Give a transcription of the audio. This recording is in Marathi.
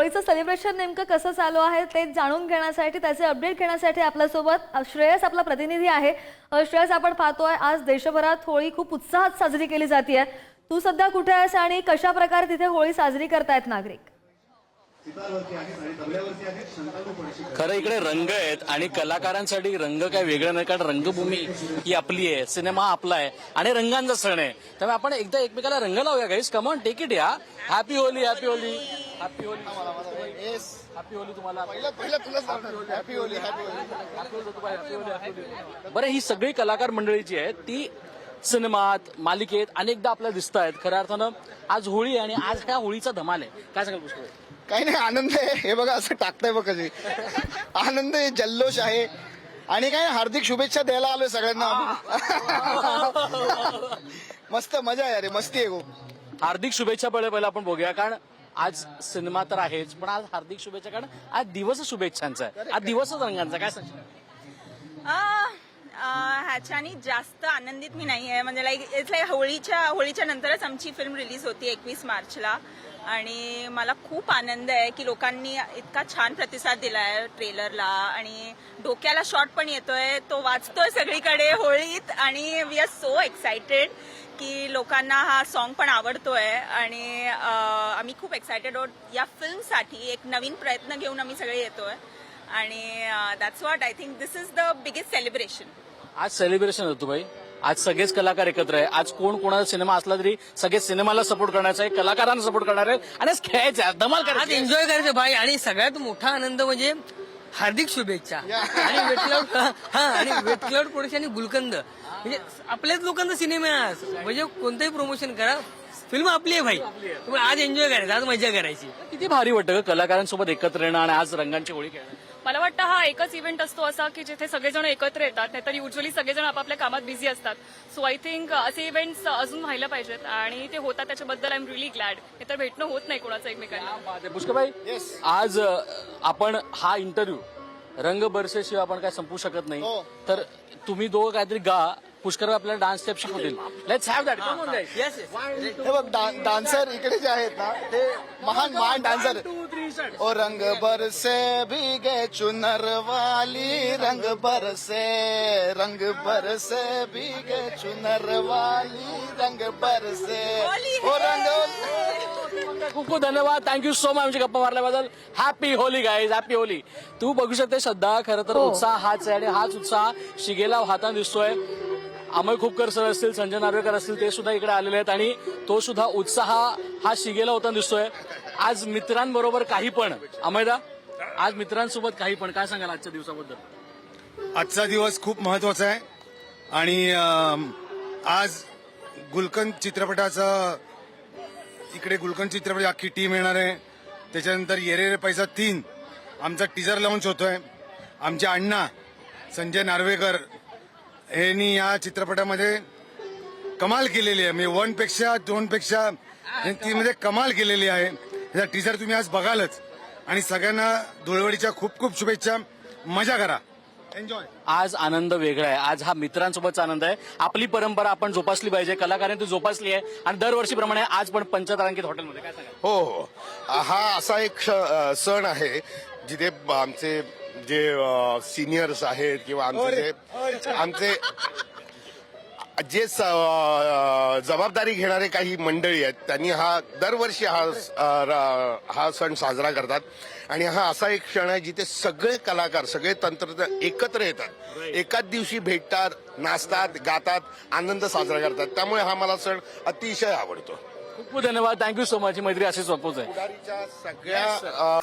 होळीचं सेलिब्रेशन नेमकं कसं चालू आहे ते जाणून घेण्यासाठी, त्याचे अपडेट घेण्यासाठी आपल्यासोबत श्रेयस आपला प्रतिनिधी आहे. श्रेयस, आपण पाहतोय आज देशभरात होळी खूप उत्साहात साजरी केली जाते. तू सध्या कुठे आहेस आणि कशा प्रकारे तिथे होळी साजरी करतायत नागरिक? खरं इकडे रंग आहेत आणि कलाकारांसाठी रंग काय वेगळं नाही, कारण रंगभूमी ही आपली आहे, सिनेमा आपला आहे आणि रंगांचा सण आहे. त्यामुळे आपण एकदा एकमेकाला रंग लावूया guys. Come on, take it. या happy Holi, happy Holi, happy Holi, happy Holi तुम्हाला. बरं, ही सगळी कलाकार मंडळी जी आहेत ती सिनेमात, मालिकेत अनेकदा आपल्याला दिसत आहेत. खऱ्या अर्थानं आज होळी आणि आज ह्या होळीचा धमाल आहे. काय सांगाल पुष्पा? काही नाही, आनंद आहे. हे बघा असं टाकताय बघ, कधी आनंद आहे, जल्लोष आहे आणि काय हार्दिक शुभेच्छा द्यायला आलोय सगळ्यांना. मस्त मजा आहे अरे, मस्ती आहे खूप. हार्दिक शुभेच्छा पहिला आपण बघूया, कारण आज सिनेमा तर आहेच, पण आज हार्दिक शुभेच्छा, कारण आज दिवस शुभेच्छांचा आहे, आज दिवसच रंगांचा. काय सांगशील? ह्याच्यानी जास्त आनंदित मी नाही आहे. म्हणजे इट्स लाईक होळीच्या नंतरच आमची फिल्म रिलीज होती 21 मार्चला आणि मला खूप आनंद आहे की लोकांनी इतका छान प्रतिसाद दिलाय ट्रेलरला आणि डोक्याला शॉट पण येतोय, तो वाचतोय सगळीकडे होळीत आणि वी आर सो एक्सायटेड की लोकांना हा सॉन्ग पण आवडतोय आणि आम्ही खूप एक्सायटेड आहोत या फिल्मसाठी. एक नवीन प्रयत्न घेऊन आम्ही सगळे येतोय आणि that's what I think this is the biggest celebration. आज सेलिब्रेशन होतो भाई, आज सगळेच कलाकार एकत्र आहे. आज कोण कोणाचा सिनेमा असला तरी सगळे सिनेमाला सपोर्ट करण्याचा आहे, कलाकारांना सपोर्ट करणार आहे आणि आज खेळायचं आहे, धमाल आज करायचं, एन्जॉय करायचं भाई. आणि सगळ्यात मोठा आनंद म्हणजे हार्दिक शुभेच्छा आणि वेट क्लाउड प्रोडक्शन आणि गुलकंद, म्हणजे आपल्याच लोकांचा सिनेमा आहे आज. म्हणजे कोणतंही प्रमोशन करा, फिल्म आपली आहे भाई. तुम्ही आज एन्जॉय करायचं, आज मजा करायची. किती भारी वाटतं कलाकारांसोबत एकत्र येणं आणि आज रंगांची होळी खेळणं. मला वाटतं हा एकच इव्हेंट असतो असा की जिथे सगळेजण एकत्र येतात, नाहीतर युजली सगळेजण आपापल्या कामात बिझी असतात. सो आय थिंक असे इव्हेंट्स अजून व्हायला पाहिजेत आणि ते होतात, त्याच्याबद्दल आय एम रिअली ग्लॅड. नाहीतर भेटणं होत नाही कोणाचं एकमेकांना. पुष्कभाई, आज आपण हा इंटरव्ह्यू रंग बरसेशिवाय आपण काय संपू शकत नाही. तर तुम्ही दोघं काहीतरी गा, पुष्कर आपल्याला डान्स स्टेप शिकवतील. Let's have that. Come on guys. Yes हे बघ, डान्सर इकडे जे आहेत ना ते महान डान्सर. ओ रंग बरसे भीगे चुनर वाली, रंग बरसे भीगे चुनर वाली, रंग बरसे. ओ रंग. खूप खूप धन्यवाद, थँक्यू सो मच आमची गप्पा मारल्याबद्दल. Happy Holi guys, happy Holi. तू बघू शकते श्रद्धा, खरं तर उत्साह हाच आहे आणि हाच उत्साह शिगेला वाहताना दिसतोय. अमय खूपकर सर असतील, संजय नार्वेकर असतील, ते सुद्धा इकडे आलेले आहेत आणि तो सुद्धा उत्साह हा शिगेला होताना दिसतोय. आज मित्रांबरोबर काही पण, अमयदा आज मित्रांसोबत काही पण, काय सांगाल आजच्या दिवसाबद्दल? आजचा दिवस खूप महत्वाचा आहे आणि आज गुलकंद चित्रपटाचं, इकडे गुलकंद चित्रपट अख्खी टीम येणार आहे. त्याच्यानंतर येरे रे पैसा 3 आमचा टीजर लॉन्च होतोय. आमचे अण्णा संजय नार्वेकर यांनी या चित्रपटामध्ये कमाल केलेली आहे. म्हणजे 1 पेक्षा 2 पेक्षा 3 मध्ये कमाल केलेली आहे. याचा टीजर तुम्ही आज बघालच आणि सगळ्यांना धुळवडीच्या खूप खूप शुभेच्छा. मजा करा, एन्जॉय. आज आनंद वेगळा आहे, आज हा मित्रांसोबतचा आनंद आहे. आपली परंपरा आपण जोपासली पाहिजे, कलाकारांनी ती जोपासली आहे आणि दरवर्षीप्रमाणे आज पण पंचतारांकित हॉटेलमध्ये. काय सांगा? हो, हा असा एक सण आहे जिथे आमचे जे सिनियर्स आहेत किंवा आमचे जे जबाबदारी घेणारे काही मंडळी आहेत त्यांनी हा दरवर्षी हा सण साजरा करतात आणि हा असा एक क्षण आहे जिथे सगळे कलाकार, सगळे तंत्रज्ञ एकत्र येतात, एकाच दिवशी भेटतात, नाचतात, गातात, आनंद साजरा करतात. त्यामुळे हा मला सण अतिशय आवडतो. खूप खूप धन्यवाद, थँक्यू सो मच. मैत्री अशीच वापस आहे. सगळ्या